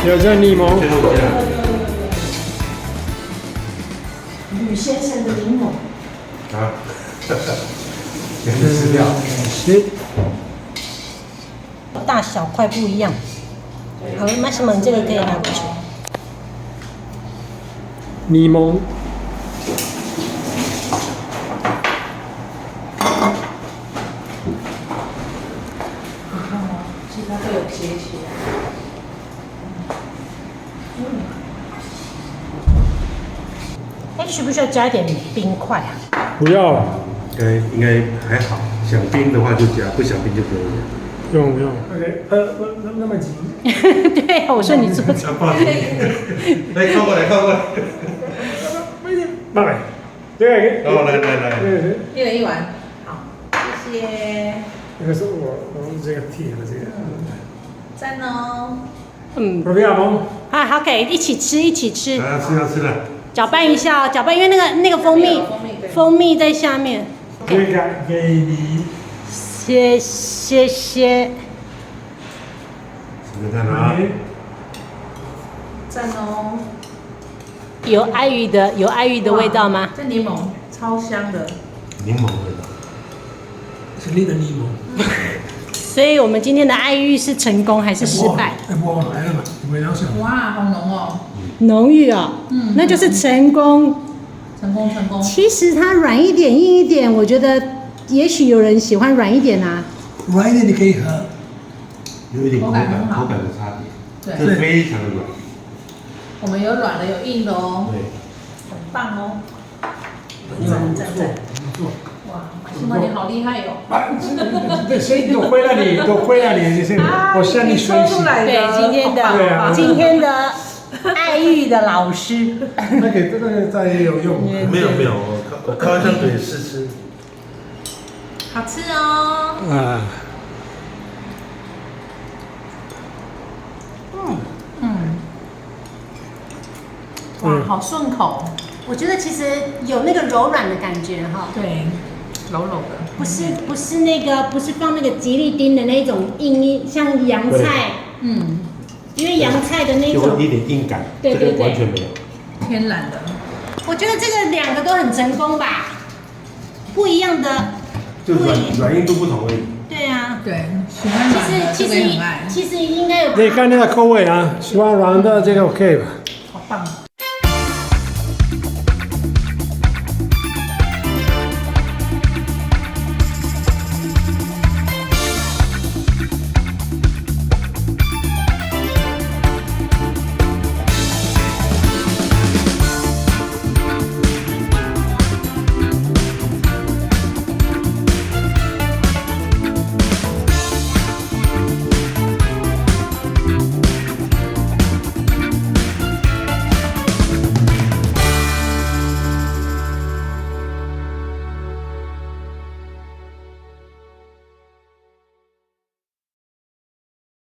有这柠檬，吕先生的柠檬。啊，给你吃掉。是大小块不一样。好，马西蒙这个可以拿过去。柠檬，你看哦，其实它都有切起来。哎，需不需要加一点冰块啊？不要，应该还好，想冰的话就加，不想冰就不用加。不用不用。OK，那么急。对啊，我说你做这不好意思，来靠过来，靠过来。慢慢，对，哦，来来来，对，一人一碗，好，谢谢。那个是我这个铁的这个。赞哦。嗯，不要吗？啊，好，可以一起吃，一起吃，来吃要吃了。搅拌一下哦，搅拌，因为那个蜂蜜对蜂蜜在下面。这个给你。谢谢。试试看啊。赞哦。有爱玉的味道吗？这柠檬超香的。柠檬味道。是你的柠檬。所以我们今天的爱玉是成功还是失败？我来了嘛，味道是。哇，好浓哦。浓郁哦，那就是成功。成功。其实它软一点、硬一点，我觉得也许有人喜欢软一点啊。软一点你可以喝。有一点口感的差别。对。这非常的软。我们有软的，有硬的哦。对。很棒哦。赞。哇，西蒙你好厉害哟！这声音都回来你，就是我向你学习。对，今天的爱玉的老师。那个这个再有用。没有，我靠一张嘴试吃。好吃哦。啊。哇，好顺口。我觉得其实有那个柔软的感觉哈。对，柔柔的。不是放那个吉利丁的那种硬，像洋菜。因为洋菜的那种有一点硬感，对，完全没有。天然的。我觉得这个两个都很成功吧，不一样的。就软硬度不同而已。对啊。对，喜欢软的这个也很爱。其实应该有。你看那个口味啊，喜欢软的这个 OK 吧？好棒。